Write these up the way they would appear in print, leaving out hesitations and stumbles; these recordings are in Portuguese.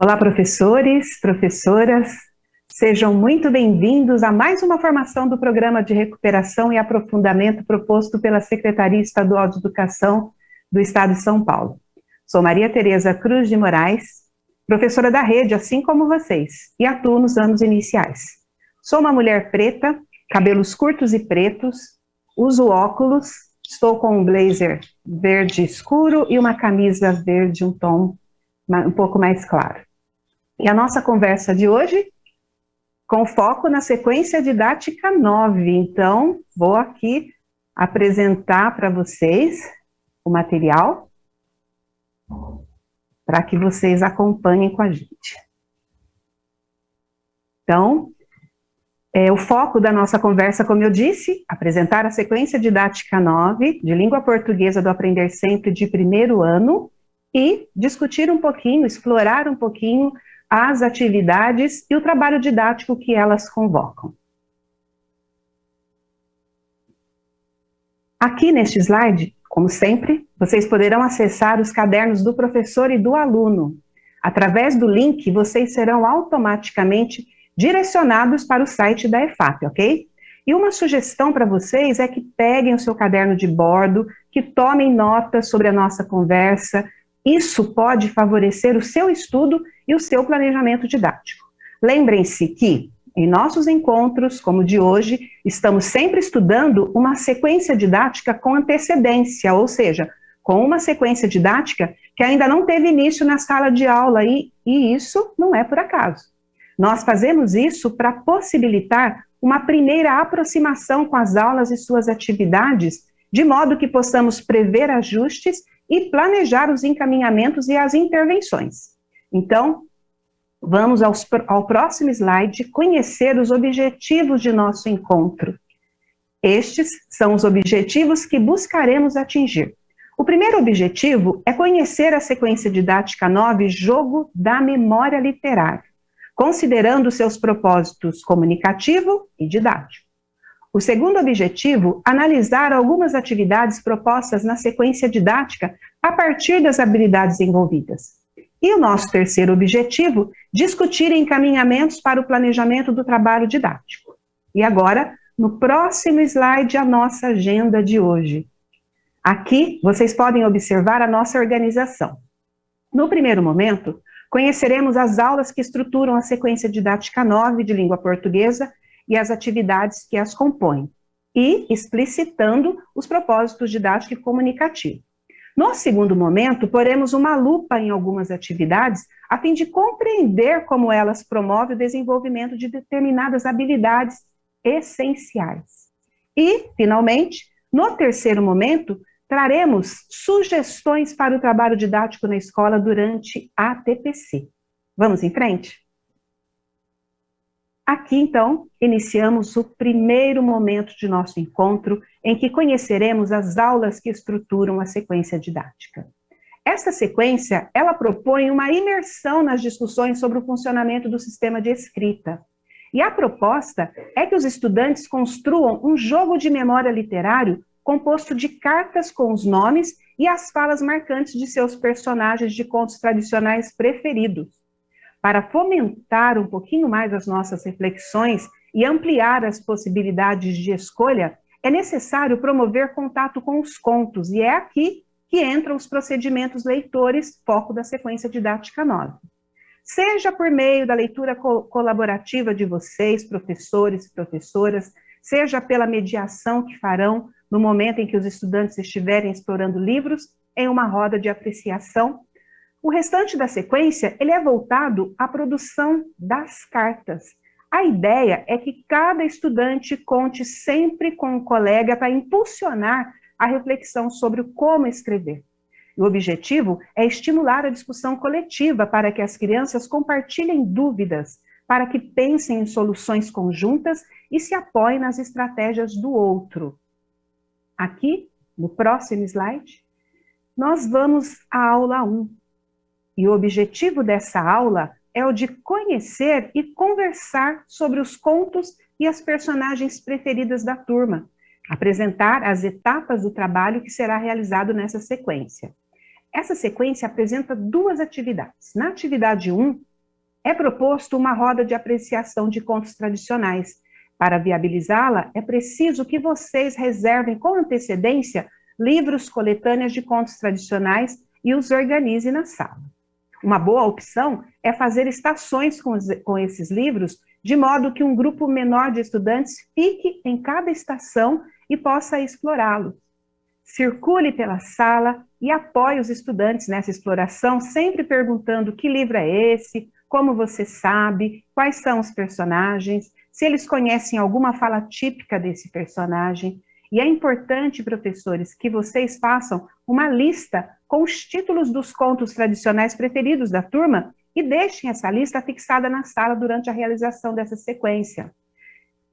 Olá, professores, professoras, sejam muito bem-vindos a mais uma formação do Programa de Recuperação e Aprofundamento proposto pela Secretaria Estadual de Educação do Estado de São Paulo. Sou Maria Tereza Cruz de Moraes, professora da rede, assim como vocês, e atuo nos anos iniciais. Sou uma mulher preta, cabelos curtos e pretos, uso óculos, estou com um blazer verde escuro e uma camisa verde, um tom um pouco mais claro. E a nossa conversa de hoje, com foco na sequência didática 9. Então, vou aqui apresentar para vocês o material, para que vocês acompanhem com a gente. Então, o foco da nossa conversa, como eu disse, apresentar a sequência didática 9, de língua portuguesa do Aprender Sempre de primeiro ano, e discutir um pouquinho, explorar um pouquinho as atividades e o trabalho didático que elas convocam. Aqui neste slide, como sempre, vocês poderão acessar os cadernos do professor e do aluno. Através do link, vocês serão automaticamente direcionados para o site da EFAP, ok? E uma sugestão para vocês é que peguem o seu caderno de bordo, que tomem notas sobre a nossa conversa. Isso pode favorecer o seu estudo e o seu planejamento didático. Lembrem-se que, em nossos encontros, como o de hoje, estamos sempre estudando uma sequência didática com antecedência, ou seja, com uma sequência didática que ainda não teve início na sala de aula, e isso não é por acaso. Nós fazemos isso para possibilitar uma primeira aproximação com as aulas e suas atividades, de modo que possamos prever ajustes e planejar os encaminhamentos e as intervenções. Então, vamos ao próximo slide conhecer os objetivos de nosso encontro. Estes são os objetivos que buscaremos atingir. O primeiro objetivo é conhecer a sequência didática 9, Jogo da Memória Literária, considerando seus propósitos comunicativo e didático. O segundo objetivo, analisar algumas atividades propostas na sequência didática a partir das habilidades envolvidas. E o nosso terceiro objetivo, discutir encaminhamentos para o planejamento do trabalho didático. E agora, no próximo slide, a nossa agenda de hoje. Aqui, vocês podem observar a nossa organização. No primeiro momento, conheceremos as aulas que estruturam a sequência didática 9 de língua portuguesa e as atividades que as compõem, e explicitando os propósitos didático e comunicativo. No segundo momento, poremos uma lupa em algumas atividades, a fim de compreender como elas promovem o desenvolvimento de determinadas habilidades essenciais. E, finalmente, no terceiro momento, traremos sugestões para o trabalho didático na escola durante a TPC. Vamos em frente? Aqui, então, iniciamos o primeiro momento de nosso encontro, em que conheceremos as aulas que estruturam a sequência didática. Essa sequência, ela propõe uma imersão nas discussões sobre o funcionamento do sistema de escrita. E a proposta é que os estudantes construam um jogo de memória literário composto de cartas com os nomes e as falas marcantes de seus personagens de contos tradicionais preferidos. Para fomentar um pouquinho mais as nossas reflexões e ampliar as possibilidades de escolha, é necessário promover contato com os contos, e é aqui que entram os procedimentos leitores, foco da sequência didática 9. Seja por meio da leitura colaborativa de vocês, professores e professoras, seja pela mediação que farão no momento em que os estudantes estiverem explorando livros, em uma roda de apreciação. O restante da sequência, ele é voltado à produção das cartas. A ideia é que cada estudante conte sempre com um colega para impulsionar a reflexão sobre como escrever. E o objetivo é estimular a discussão coletiva para que as crianças compartilhem dúvidas, para que pensem em soluções conjuntas e se apoiem nas estratégias do outro. Aqui, no próximo slide, nós vamos à aula 1. E o objetivo dessa aula é o de conhecer e conversar sobre os contos e as personagens preferidas da turma, apresentar as etapas do trabalho que será realizado nessa sequência. Essa sequência apresenta duas atividades. Na atividade 1, é proposto uma roda de apreciação de contos tradicionais. Para viabilizá-la, é preciso que vocês reservem com antecedência livros, coletâneas de contos tradicionais e os organizem na sala. Uma boa opção é fazer estações com esses livros, de modo que um grupo menor de estudantes fique em cada estação e possa explorá-los. Circule pela sala e apoie os estudantes nessa exploração, sempre perguntando que livro é esse, como você sabe, quais são os personagens, se eles conhecem alguma fala típica desse personagem. E é importante, professores, que vocês façam uma lista com os títulos dos contos tradicionais preferidos da turma e deixem essa lista fixada na sala durante a realização dessa sequência.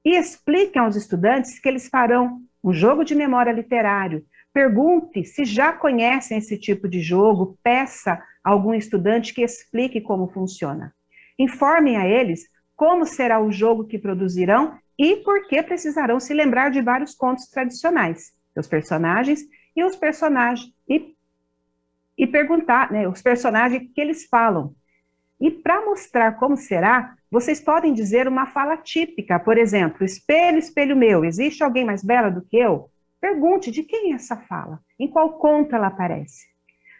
E expliquem aos estudantes que eles farão um jogo de memória literário. Pergunte se já conhecem esse tipo de jogo, peça a algum estudante que explique como funciona. Informem a eles como será o jogo que produzirão e por que precisarão se lembrar de vários contos tradicionais, os personagens e os personagens, e perguntar, né, os personagens que eles falam. E para mostrar como será, vocês podem dizer uma fala típica, por exemplo, espelho, espelho meu, existe alguém mais bela do que eu? Pergunte de quem é essa fala, em qual conto ela aparece.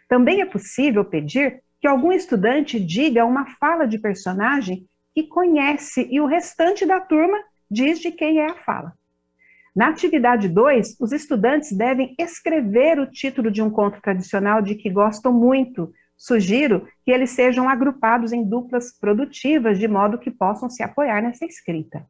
Também é possível pedir que algum estudante diga uma fala de personagem que conhece e o restante da turma diz de quem é a fala. Na atividade 2, os estudantes devem escrever o título de um conto tradicional de que gostam muito. Sugiro que eles sejam agrupados em duplas produtivas, de modo que possam se apoiar nessa escrita.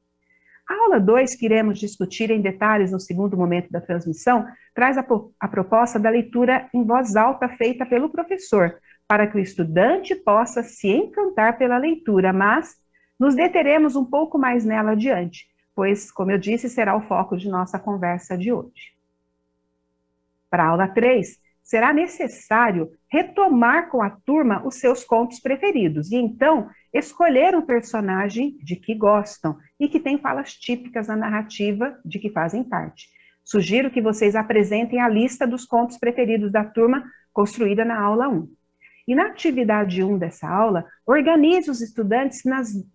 A aula 2, que iremos discutir em detalhes no segundo momento da transmissão, traz a proposta da leitura em voz alta feita pelo professor, para que o estudante possa se encantar pela leitura, mas nos deteremos um pouco mais nela adiante, pois, como eu disse, será o foco de nossa conversa de hoje. Para a aula 3, será necessário retomar com a turma os seus contos preferidos e, então, escolher um personagem de que gostam e que tem falas típicas na narrativa de que fazem parte. Sugiro que vocês apresentem a lista dos contos preferidos da turma construída na aula 1. E na atividade 1 dessa aula, organize os estudantes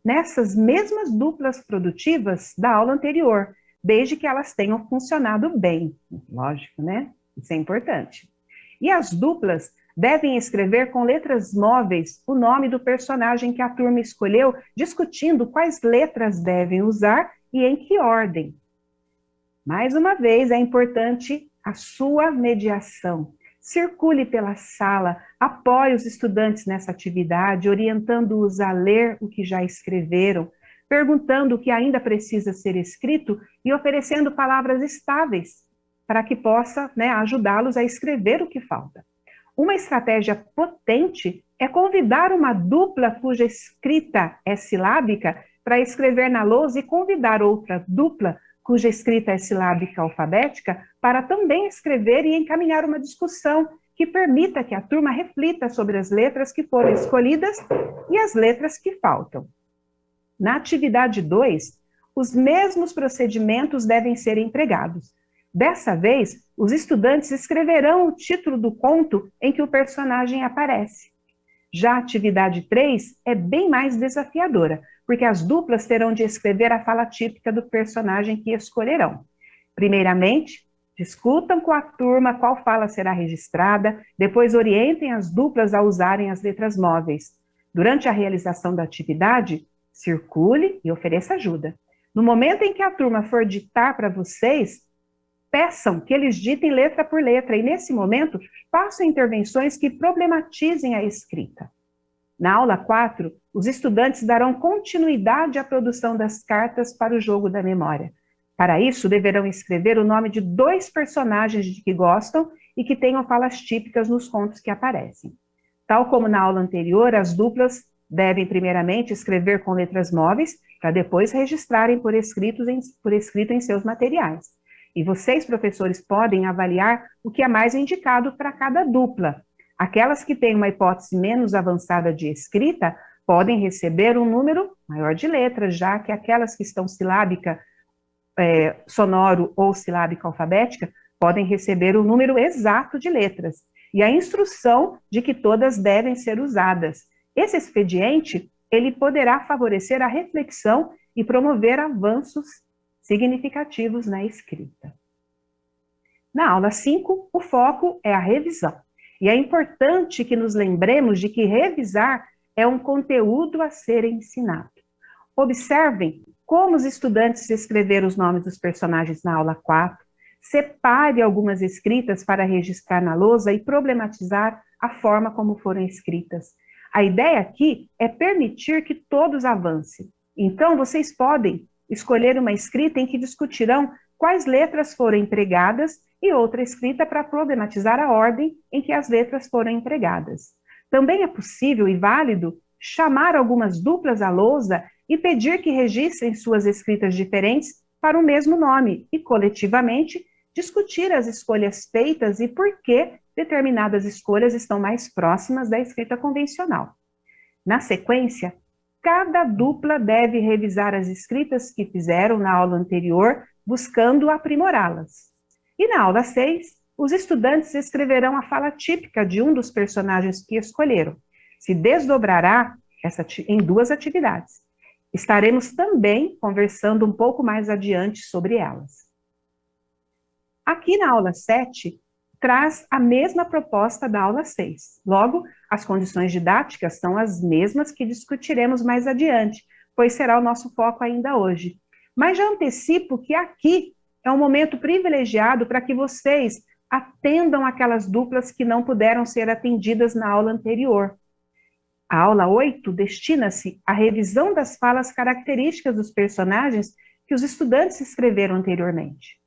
nessas mesmas duplas produtivas da aula anterior, desde que elas tenham funcionado bem. Lógico, né? Isso é importante. E as duplas devem escrever com letras móveis o nome do personagem que a turma escolheu, discutindo quais letras devem usar e em que ordem. Mais uma vez, é importante a sua mediação. Circule pela sala, apoie os estudantes nessa atividade, orientando-os a ler o que já escreveram, perguntando o que ainda precisa ser escrito e oferecendo palavras estáveis para que possa, né, ajudá-los a escrever o que falta. Uma estratégia potente é convidar uma dupla cuja escrita é silábica para escrever na lousa e convidar outra dupla cuja escrita é silábica alfabética para também escrever e encaminhar uma discussão que permita que a turma reflita sobre as letras que foram escolhidas e as letras que faltam. Na atividade 2, os mesmos procedimentos devem ser empregados. Dessa vez, os estudantes escreverão o título do conto em que o personagem aparece. Já a atividade 3 é bem mais desafiadora, porque as duplas terão de escrever a fala típica do personagem que escolherão. Primeiramente, discutam com a turma qual fala será registrada, depois orientem as duplas a usarem as letras móveis. Durante a realização da atividade, circule e ofereça ajuda. No momento em que a turma for ditar para vocês, peçam que eles ditem letra por letra e, nesse momento, façam intervenções que problematizem a escrita. Na aula 4, os estudantes darão continuidade à produção das cartas para o jogo da memória. Para isso, deverão escrever o nome de 2 personagens de que gostam e que tenham falas típicas nos contos que aparecem. Tal como na aula anterior, as duplas devem primeiramente escrever com letras móveis para depois registrarem por escrito em seus materiais. E vocês, professores, podem avaliar o que é mais indicado para cada dupla. Aquelas que têm uma hipótese menos avançada de escrita podem receber um número maior de letras, já que aquelas que estão silábica, sonoro ou silábica alfabética podem receber o número exato de letras. E a instrução de que todas devem ser usadas. Esse expediente ele poderá favorecer a reflexão e promover avanços significativos na escrita. Na aula 5, o foco é a revisão. E é importante que nos lembremos de que revisar é um conteúdo a ser ensinado. Observem como os estudantes escreveram os nomes dos personagens na aula 4, separe algumas escritas para registrar na lousa e problematizar a forma como foram escritas. A ideia aqui é permitir que todos avancem. Então, vocês podem escolher uma escrita em que discutirão quais letras foram empregadas e outra escrita para problematizar a ordem em que as letras foram empregadas. Também é possível e válido chamar algumas duplas à lousa e pedir que registrem suas escritas diferentes para o mesmo nome e, coletivamente, discutir as escolhas feitas e por que determinadas escolhas estão mais próximas da escrita convencional. Na sequência, cada dupla deve revisar as escritas que fizeram na aula anterior, buscando aprimorá-las. E na aula 6, os estudantes escreverão a fala típica de um dos personagens que escolheram. Se desdobrará em 2 atividades. Estaremos também conversando um pouco mais adiante sobre elas. Aqui na aula 7, traz a mesma proposta da aula 6. Logo, as condições didáticas são as mesmas que discutiremos mais adiante, pois será o nosso foco ainda hoje. Mas já antecipo que aqui é um momento privilegiado para que vocês atendam aquelas duplas que não puderam ser atendidas na aula anterior. A aula 8 destina-se à revisão das falas características dos personagens que os estudantes escreveram anteriormente.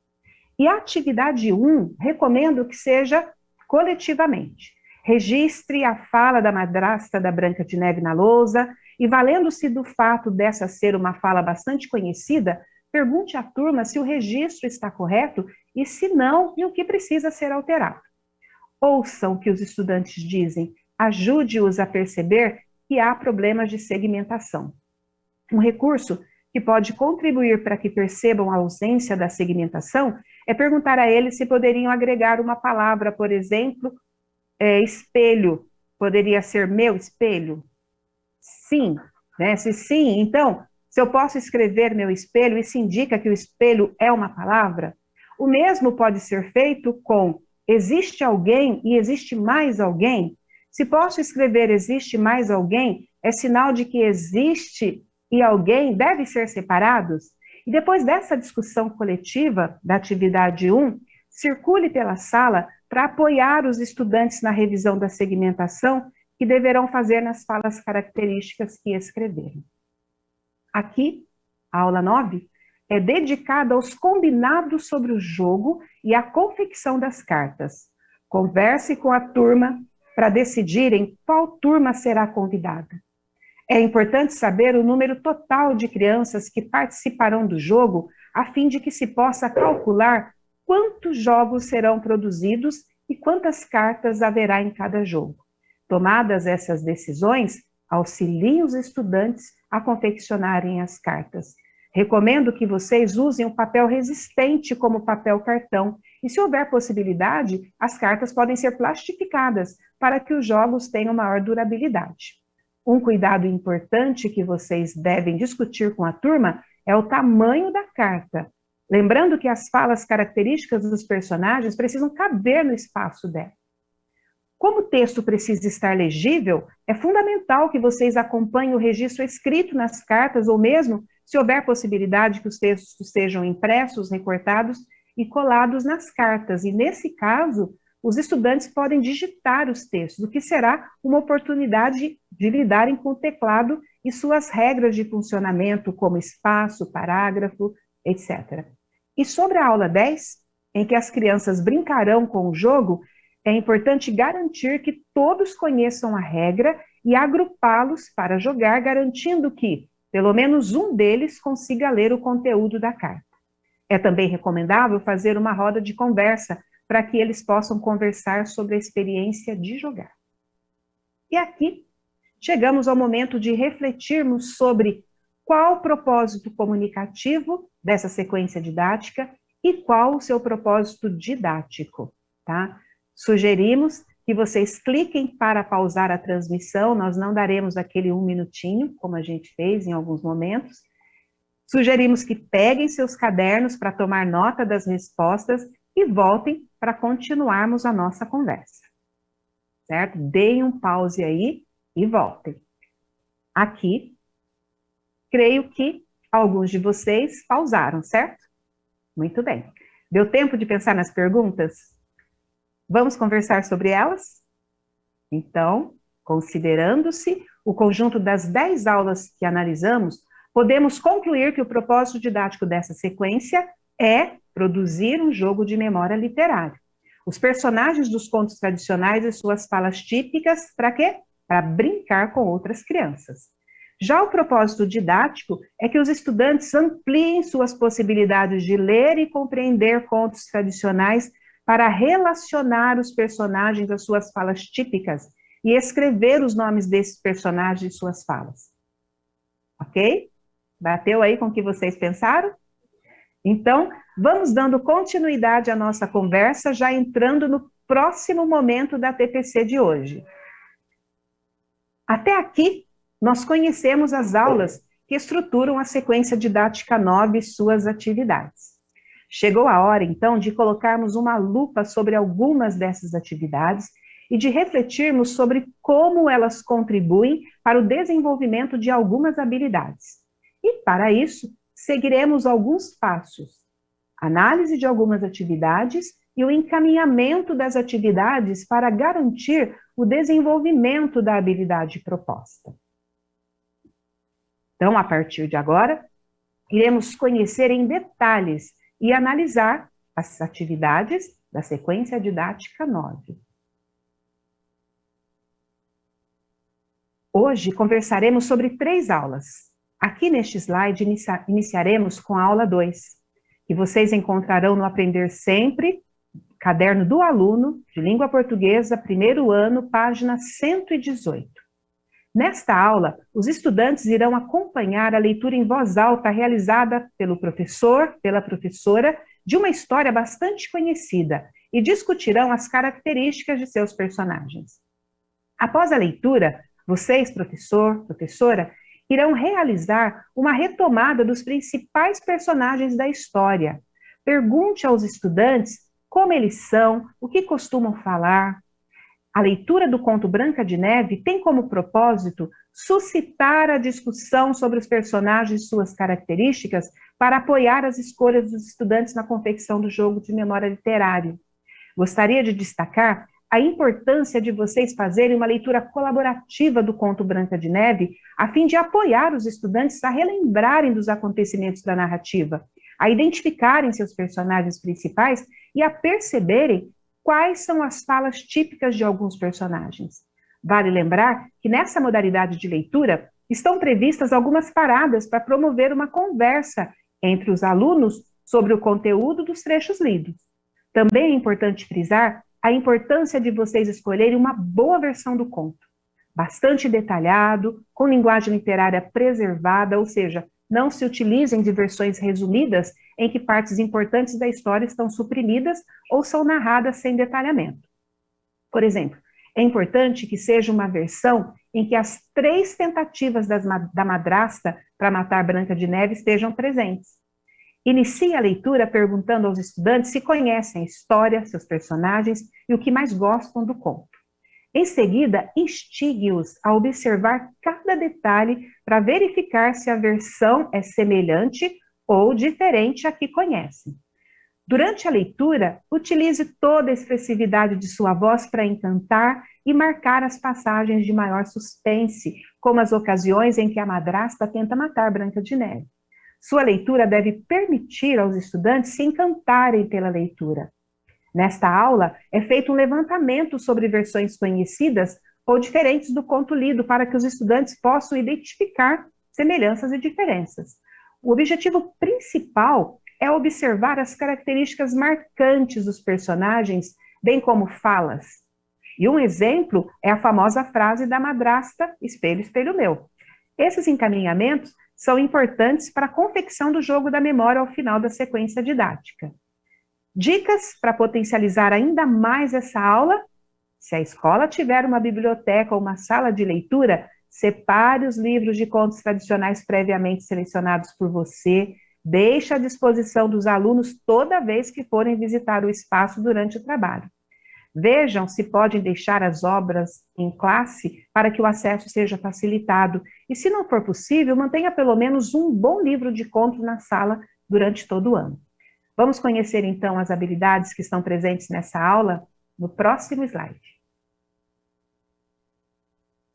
E a atividade 1, recomendo que seja coletivamente. Registre a fala da madrasta da Branca de Neve na lousa e, valendo-se do fato dessa ser uma fala bastante conhecida, pergunte à turma se o registro está correto e, se não, e o que precisa ser alterado. Ouçam o que os estudantes dizem, ajude-os a perceber que há problemas de segmentação. Um recurso que pode contribuir para que percebam a ausência da segmentação é perguntar a eles se poderiam agregar uma palavra, por exemplo, espelho. Poderia ser meu espelho? Sim, né? Se sim, então, se eu posso escrever meu espelho, isso indica que o espelho é uma palavra? O mesmo pode ser feito com existe alguém e existe mais alguém? Se posso escrever existe mais alguém, é sinal de que existe e alguém devem ser separados? E depois dessa discussão coletiva da atividade 1, circule pela sala para apoiar os estudantes na revisão da segmentação que deverão fazer nas falas características que escreveram. Aqui, a aula 9 é dedicada aos combinados sobre o jogo e a confecção das cartas. Converse com a turma para decidirem qual turma será convidada. É importante saber o número total de crianças que participarão do jogo, a fim de que se possa calcular quantos jogos serão produzidos e quantas cartas haverá em cada jogo. Tomadas essas decisões, auxiliem os estudantes a confeccionarem as cartas. Recomendo que vocês usem um papel resistente como papel cartão, e se houver possibilidade, as cartas podem ser plastificadas para que os jogos tenham maior durabilidade. Um cuidado importante que vocês devem discutir com a turma é o tamanho da carta. Lembrando que as falas características dos personagens precisam caber no espaço dela. Como o texto precisa estar legível, é fundamental que vocês acompanhem o registro escrito nas cartas, ou mesmo, se houver possibilidade, que os textos sejam impressos, recortados e colados nas cartas. E, nesse caso, os estudantes podem digitar os textos, o que será uma oportunidade de lidarem com o teclado e suas regras de funcionamento, como espaço, parágrafo, etc. E sobre a aula 10, em que as crianças brincarão com o jogo, é importante garantir que todos conheçam a regra e agrupá-los para jogar, garantindo que pelo menos um deles consiga ler o conteúdo da carta. É também recomendável fazer uma roda de conversa para que eles possam conversar sobre a experiência de jogar. E aqui chegamos ao momento de refletirmos sobre qual o propósito comunicativo dessa sequência didática e qual o seu propósito didático, tá? Sugerimos que vocês cliquem para pausar a transmissão, nós não daremos aquele 1 minutinho, como a gente fez em alguns momentos. Sugerimos que peguem seus cadernos para tomar nota das respostas e voltem para continuarmos a nossa conversa. Certo? Deem um pause aí e voltem. Aqui, creio que alguns de vocês pausaram, certo? Muito bem. Deu tempo de pensar nas perguntas? Vamos conversar sobre elas? Então, considerando-se o conjunto das 10 aulas que analisamos, podemos concluir que o propósito didático dessa sequência é produzir um jogo de memória literária. Os personagens dos contos tradicionais e suas falas típicas, para quê? Para brincar com outras crianças. Já o propósito didático é que os estudantes ampliem suas possibilidades de ler e compreender contos tradicionais para relacionar os personagens às suas falas típicas e escrever os nomes desses personagens e suas falas. Ok? Bateu aí com o que vocês pensaram? Então, vamos dando continuidade à nossa conversa, já entrando no próximo momento da TPC de hoje. Até aqui, nós conhecemos as aulas que estruturam a sequência didática 9 e suas atividades. Chegou a hora, então, de colocarmos uma lupa sobre algumas dessas atividades e de refletirmos sobre como elas contribuem para o desenvolvimento de algumas habilidades. E, para isso, seguiremos alguns passos: análise de algumas atividades e o encaminhamento das atividades para garantir o desenvolvimento da habilidade proposta. Então, a partir de agora, iremos conhecer em detalhes e analisar as atividades da sequência didática 9. Hoje conversaremos sobre 3 aulas. Aqui neste slide iniciaremos com a aula 2, que vocês encontrarão no Aprender Sempre, Caderno do Aluno, de Língua Portuguesa, primeiro ano, página 118. Nesta aula, os estudantes irão acompanhar a leitura em voz alta realizada pelo professor, pela professora, de uma história bastante conhecida e discutirão as características de seus personagens. Após a leitura, vocês, professor, professora, irão realizar uma retomada dos principais personagens da história. Pergunte aos estudantes como eles são, o que costumam falar. A leitura do conto Branca de Neve tem como propósito suscitar a discussão sobre os personagens e suas características para apoiar as escolhas dos estudantes na confecção do jogo de memória literária. Gostaria de destacar a importância de vocês fazerem uma leitura colaborativa do conto Branca de Neve, a fim de apoiar os estudantes a relembrarem dos acontecimentos da narrativa, a identificarem seus personagens principais e a perceberem quais são as falas típicas de alguns personagens. Vale lembrar que nessa modalidade de leitura estão previstas algumas paradas para promover uma conversa entre os alunos sobre o conteúdo dos trechos lidos. Também é importante frisar a importância de vocês escolherem uma boa versão do conto, bastante detalhado, com linguagem literária preservada, ou seja, não se utilizem de versões resumidas em que partes importantes da história estão suprimidas ou são narradas sem detalhamento. Por exemplo, é importante que seja uma versão em que as 3 tentativas da madrasta para matar Branca de Neve estejam presentes. Inicie a leitura perguntando aos estudantes se conhecem a história, seus personagens e o que mais gostam do conto. Em seguida, instigue-os a observar cada detalhe para verificar se a versão é semelhante ou diferente à que conhecem. Durante a leitura, utilize toda a expressividade de sua voz para encantar e marcar as passagens de maior suspense, como as ocasiões em que a madrasta tenta matar Branca de Neve. Sua leitura deve permitir aos estudantes se encantarem pela leitura. Nesta aula, é feito um levantamento sobre versões conhecidas ou diferentes do conto lido, para que os estudantes possam identificar semelhanças e diferenças. O objetivo principal é observar as características marcantes dos personagens, bem como falas. E um exemplo é a famosa frase da madrasta, espelho, espelho meu. Esses encaminhamentos são importantes para a confecção do jogo da memória ao final da sequência didática. Dicas para potencializar ainda mais essa aula Se a escola tiver uma biblioteca ou uma sala de leitura, separe os livros de contos tradicionais previamente selecionados por você, deixe à disposição dos alunos toda vez que forem visitar o espaço durante o trabalho. Vejam se podem deixar as obras em classe para que o acesso seja facilitado. E se não for possível, mantenha pelo menos um bom livro de contos na sala durante todo o ano. Vamos conhecer então as habilidades que estão presentes nessa aula no próximo slide.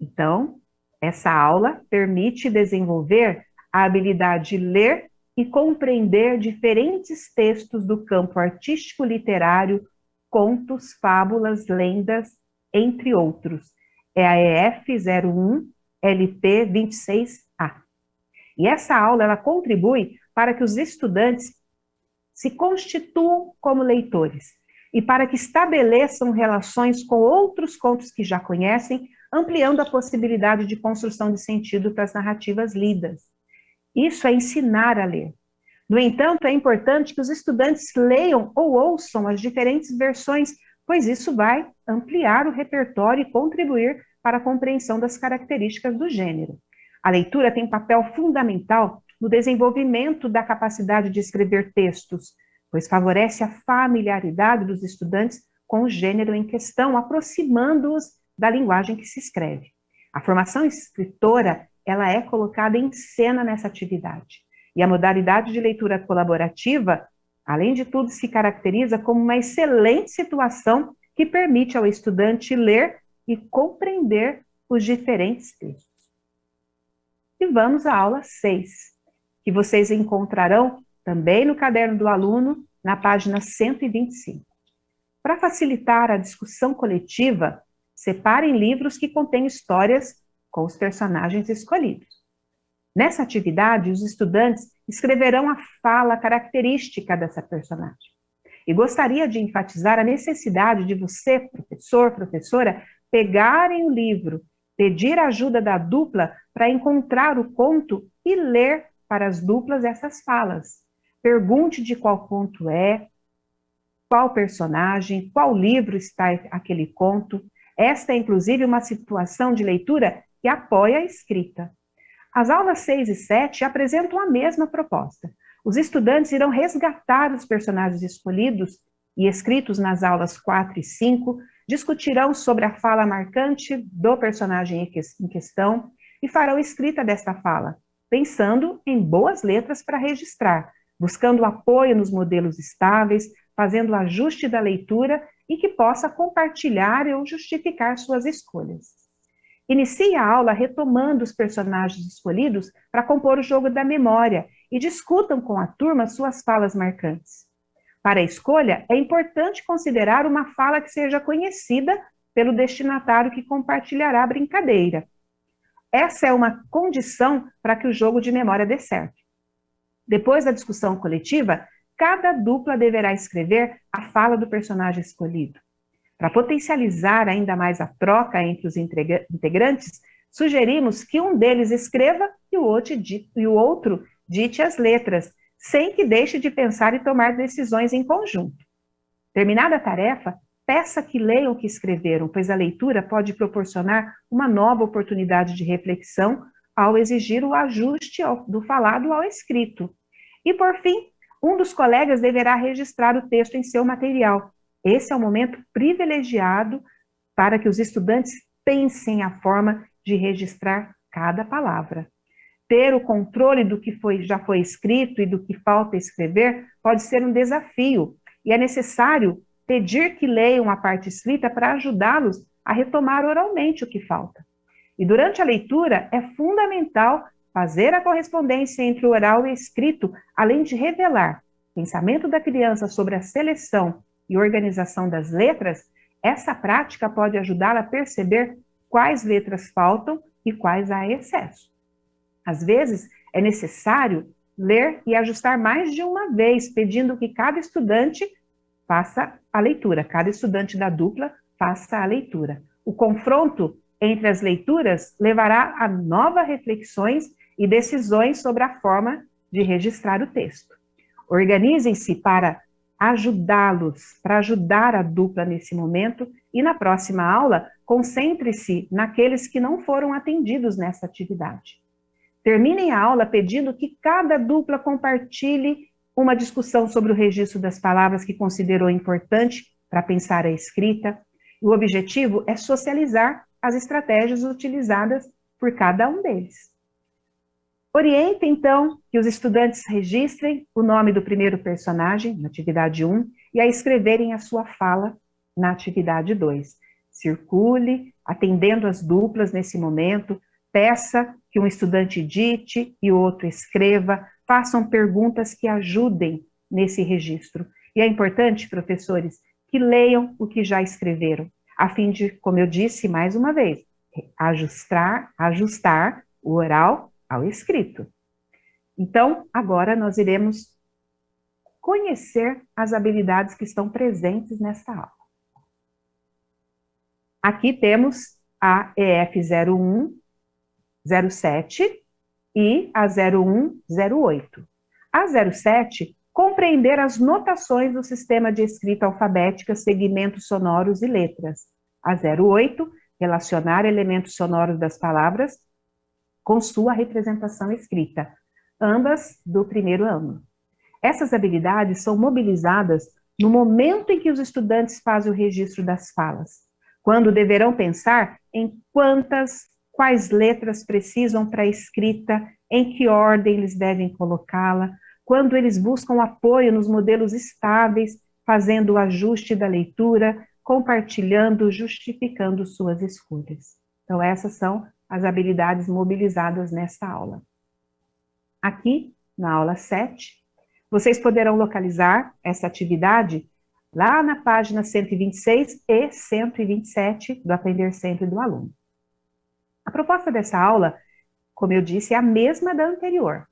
Então, essa aula permite desenvolver a habilidade de ler e compreender diferentes textos do campo artístico literário, contos, fábulas, lendas, entre outros. É a EF 01 LP 26A. E essa aula ela contribui para que os estudantes se constituam como leitores e para que estabeleçam relações com outros contos que já conhecem, ampliando a possibilidade de construção de sentido para as narrativas lidas. Isso é ensinar a ler. No entanto, é importante que os estudantes leiam ou ouçam as diferentes versões, pois isso vai ampliar o repertório e contribuir para a compreensão das características do gênero. A leitura tem papel fundamental no desenvolvimento da capacidade de escrever textos, pois favorece a familiaridade dos estudantes com o gênero em questão, aproximando-os da linguagem que se escreve. A formação escritora, ela é colocada em cena nessa atividade. E a modalidade de leitura colaborativa, além de tudo, se caracteriza como uma excelente situação que permite ao estudante ler e compreender os diferentes textos. E vamos à aula 6, que vocês encontrarão também no caderno do aluno, na página 125. Para facilitar a discussão coletiva, separem livros que contêm histórias com os personagens escolhidos. Nessa atividade, os estudantes escreverão a fala característica dessa personagem. E gostaria de enfatizar a necessidade de você, professor, professora, pegarem o livro, pedir a ajuda da dupla para encontrar o conto e ler para as duplas essas falas. Pergunte de qual conto é, qual personagem, qual livro está aquele conto. Esta é, inclusive, uma situação de leitura que apoia a escrita. As aulas 6 e 7 apresentam a mesma proposta. Os estudantes irão resgatar os personagens escolhidos e escritos nas aulas 4 e 5, discutirão sobre a fala marcante do personagem em questão e farão escrita desta fala, pensando em boas letras para registrar, buscando apoio nos modelos estáveis, fazendo ajuste da leitura e que possa compartilhar ou justificar suas escolhas. Inicie a aula retomando os personagens escolhidos para compor o jogo da memória e discutam com a turma suas falas marcantes. Para a escolha, é importante considerar uma fala que seja conhecida pelo destinatário que compartilhará a brincadeira. Essa é uma condição para que o jogo de memória dê certo. Depois da discussão coletiva, cada dupla deverá escrever a fala do personagem escolhido. Para potencializar ainda mais a troca entre os integrantes, sugerimos que um deles escreva e o outro dite as letras, sem que deixe de pensar e tomar decisões em conjunto. Terminada a tarefa, peça que leiam o que escreveram, pois a leitura pode proporcionar uma nova oportunidade de reflexão ao exigir o ajuste do falado ao escrito. E, por fim, um dos colegas deverá registrar o texto em seu material. Esse é o momento privilegiado para que os estudantes pensem a forma de registrar cada palavra. Ter o controle do que já foi escrito e do que falta escrever pode ser um desafio, e é necessário pedir que leiam a parte escrita para ajudá-los a retomar oralmente o que falta. E durante a leitura é fundamental fazer a correspondência entre o oral e o escrito, além de revelar o pensamento da criança sobre a seleção e organização das letras. Essa prática pode ajudá-la a perceber quais letras faltam e quais há excesso. Às vezes, é necessário ler e ajustar mais de uma vez, pedindo que cada estudante faça a leitura, cada estudante da dupla faça a leitura. O confronto entre as leituras levará a novas reflexões e decisões sobre a forma de registrar o texto. Organizem-se para ajudá-los, para ajudar a dupla nesse momento, e na próxima aula, concentre-se naqueles que não foram atendidos nessa atividade. Terminem a aula pedindo que cada dupla compartilhe uma discussão sobre o registro das palavras que considerou importante para pensar a escrita. O objetivo é socializar as estratégias utilizadas por cada um deles. Oriente, então, que os estudantes registrem o nome do primeiro personagem, na atividade 1, e a escreverem a sua fala na atividade 2. Circule, atendendo as duplas nesse momento, peça que um estudante dite e o outro escreva, façam perguntas que ajudem nesse registro. E é importante, professores, que leiam o que já escreveram, a fim de, como eu disse mais uma vez, ajustar o oral ao escrito. Então, agora nós iremos conhecer as habilidades que estão presentes nesta aula. Aqui temos a EF 0107 e a 0108. A 07, compreender as notações do sistema de escrita alfabética, segmentos sonoros e letras. A 08, relacionar elementos sonoros das palavras com sua representação escrita, ambas do primeiro ano. Essas habilidades são mobilizadas no momento em que os estudantes fazem o registro das falas, quando deverão pensar em quais letras precisam para a escrita, em que ordem eles devem colocá-la, quando eles buscam apoio nos modelos estáveis, fazendo o ajuste da leitura, compartilhando, justificando suas escolhas. Então, essas são as habilidades mobilizadas nesta aula. Aqui, na aula 7, vocês poderão localizar essa atividade lá na página 126 e 127 do Aprender Sempre do Aluno. A proposta dessa aula, como eu disse, é a mesma da anterior.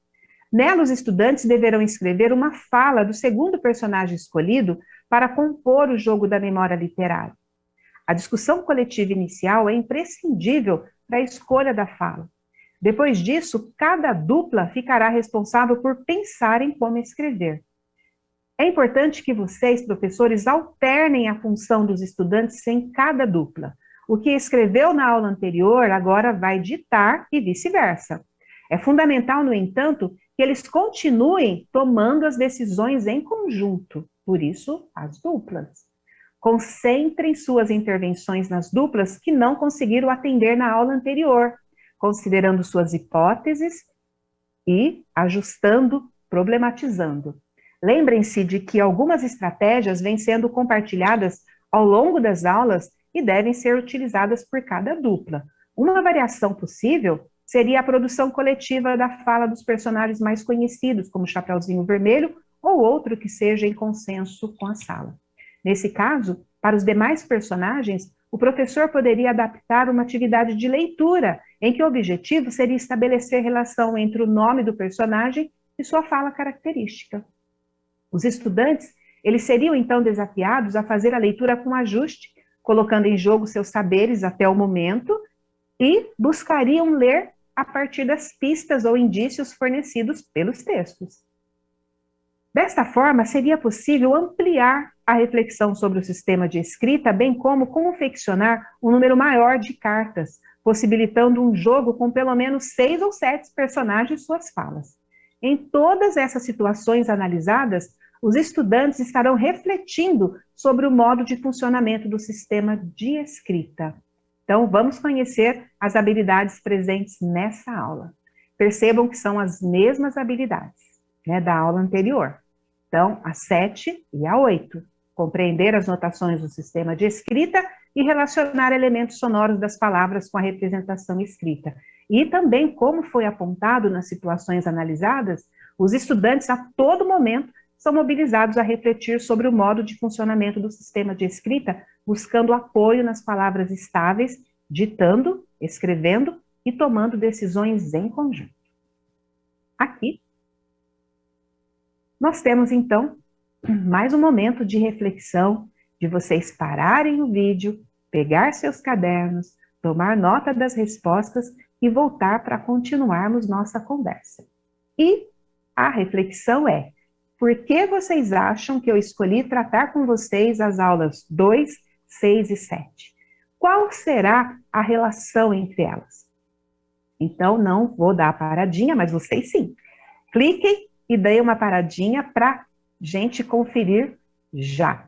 Nela, os estudantes deverão escrever uma fala do segundo personagem escolhido para compor o jogo da memória literária. A discussão coletiva inicial é imprescindível para a escolha da fala. Depois disso, cada dupla ficará responsável por pensar em como escrever. É importante que vocês, professores, alternem a função dos estudantes em cada dupla. O que escreveu na aula anterior agora vai ditar e vice-versa. É fundamental, no entanto, que eles continuem tomando as decisões em conjunto, por isso, as duplas. Concentrem suas intervenções nas duplas que não conseguiram atender na aula anterior, considerando suas hipóteses e ajustando, problematizando. Lembrem-se de que algumas estratégias vêm sendo compartilhadas ao longo das aulas e devem ser utilizadas por cada dupla. Uma variação possível seria a produção coletiva da fala dos personagens mais conhecidos, como Chapeuzinho Vermelho, ou outro que seja em consenso com a sala. Nesse caso, para os demais personagens, o professor poderia adaptar uma atividade de leitura, em que o objetivo seria estabelecer relação entre o nome do personagem e sua fala característica. Os estudantes, eles seriam então desafiados a fazer a leitura com ajuste, colocando em jogo seus saberes até o momento e buscariam ler a partir das pistas ou indícios fornecidos pelos textos. Desta forma, seria possível ampliar a reflexão sobre o sistema de escrita, bem como confeccionar um número maior de cartas, possibilitando um jogo com pelo menos 6 ou 7 personagens e suas falas. Em todas essas situações analisadas, os estudantes estarão refletindo sobre o modo de funcionamento do sistema de escrita. Então, vamos conhecer as habilidades presentes nessa aula. Percebam que são as mesmas habilidades, né, da aula anterior. Então, a 7 e a 8. Compreender as notações do sistema de escrita e relacionar elementos sonoros das palavras com a representação escrita. E também, como foi apontado nas situações analisadas, os estudantes a todo momento são mobilizados a refletir sobre o modo de funcionamento do sistema de escrita, buscando apoio nas palavras estáveis, ditando, escrevendo e tomando decisões em conjunto. Aqui, nós temos, então, mais um momento de reflexão, de vocês pararem o vídeo, pegar seus cadernos, tomar nota das respostas e voltar para continuarmos nossa conversa. E a reflexão é: por que vocês acham que eu escolhi tratar com vocês as aulas 2, 6 e 7? Qual será a relação entre elas? Então, não vou dar a paradinha, mas vocês sim. Cliquem e deem uma paradinha para gente conferir já.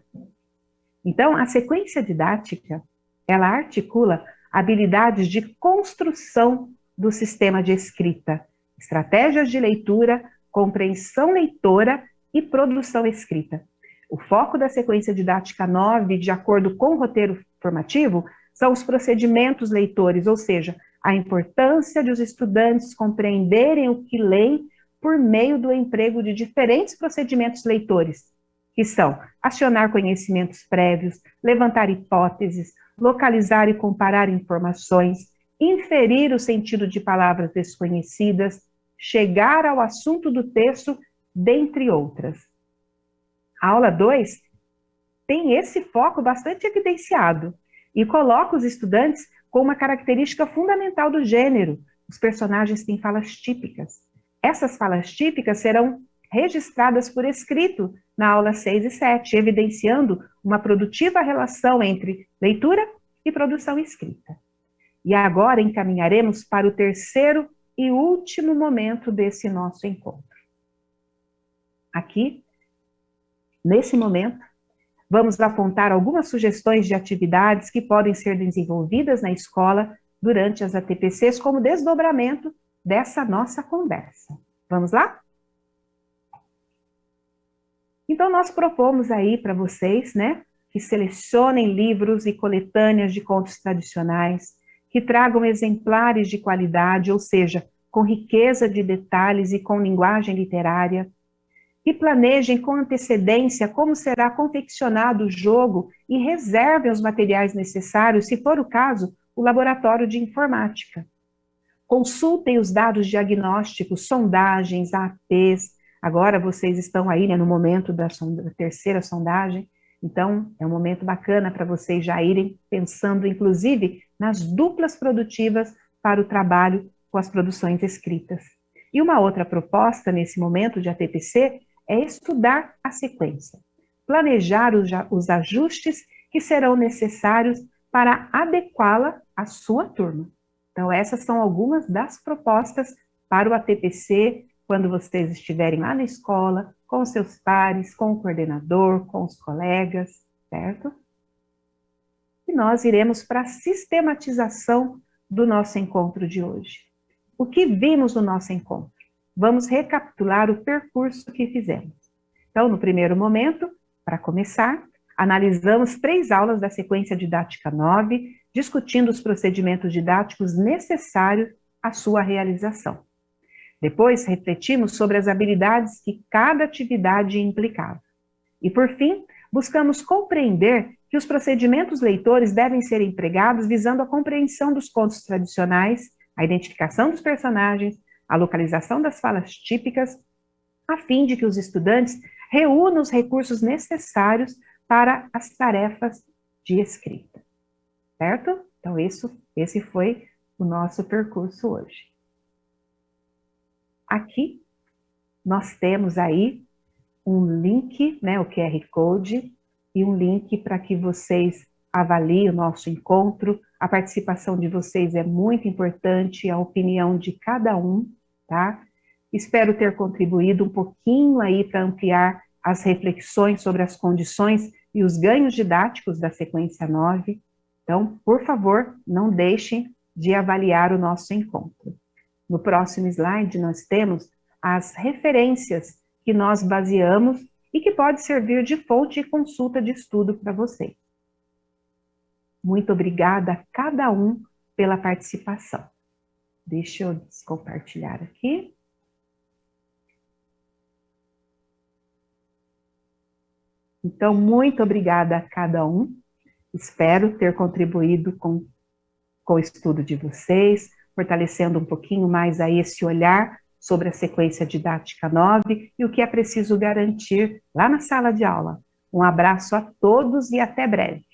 Então, a sequência didática, ela articula habilidades de construção do sistema de escrita, estratégias de leitura, compreensão leitora e produção escrita. O foco da sequência didática 9, de acordo com o roteiro formativo, são os procedimentos leitores, ou seja, a importância de os estudantes compreenderem o que leem por meio do emprego de diferentes procedimentos leitores, que são acionar conhecimentos prévios, levantar hipóteses, localizar e comparar informações, inferir o sentido de palavras desconhecidas, chegar ao assunto do texto, dentre outras. A aula 2 tem esse foco bastante evidenciado e coloca os estudantes com uma característica fundamental do gênero. Os personagens têm falas típicas. Essas falas típicas serão registradas por escrito na aula 6 e 7, evidenciando uma produtiva relação entre leitura e produção escrita. E agora encaminharemos para o terceiro e último momento desse nosso encontro. Aqui, nesse momento, vamos apontar algumas sugestões de atividades que podem ser desenvolvidas na escola durante as ATPCs como desdobramento dessa nossa conversa. Vamos lá? Então, nós propomos aí para vocês, né, que selecionem livros e coletâneas de contos tradicionais, que tragam exemplares de qualidade, ou seja, com riqueza de detalhes e com linguagem literária, que planejem com antecedência como será confeccionado o jogo e reservem os materiais necessários, se for o caso, o laboratório de informática. Consultem os dados diagnósticos, sondagens, APs. Agora vocês estão aí, né, no momento da terceira sondagem, então é um momento bacana para vocês já irem pensando, inclusive, nas duplas produtivas para o trabalho com as produções escritas. E uma outra proposta nesse momento de ATPC é estudar a sequência, planejar os ajustes que serão necessários para adequá-la à sua turma. Então, essas são algumas das propostas para o ATPC, quando vocês estiverem lá na escola, com os seus pares, com o coordenador, com os colegas, certo? E nós iremos para a sistematização do nosso encontro de hoje. O que vimos no nosso encontro? Vamos recapitular o percurso que fizemos. Então, no primeiro momento, para começar, analisamos 3 aulas da sequência didática 9, discutindo os procedimentos didáticos necessários à sua realização. Depois, refletimos sobre as habilidades que cada atividade implicava. E, por fim, buscamos compreender que os procedimentos leitores devem ser empregados visando a compreensão dos contos tradicionais, a identificação dos personagens, a localização das falas típicas, a fim de que os estudantes reúnam os recursos necessários para as tarefas de escrita. Certo? Então, esse foi o nosso percurso hoje. Aqui, nós temos aí um link, né, o QR Code, e um link para que vocês avaliem o nosso encontro. A participação de vocês é muito importante, a opinião de cada um, tá? Espero ter contribuído um pouquinho aí para ampliar as reflexões sobre as condições e os ganhos didáticos da sequência 9. Então, por favor, não deixem de avaliar o nosso encontro. No próximo slide, nós temos as referências que nós baseamos e que pode servir de fonte de consulta de estudo para vocês. Muito obrigada a cada um pela participação. Deixa eu descompartilhar aqui. Então, muito obrigada a cada um. Espero ter contribuído com o estudo de vocês, fortalecendo um pouquinho mais aí esse olhar sobre a sequência didática 9 e o que é preciso garantir lá na sala de aula. Um abraço a todos e até breve.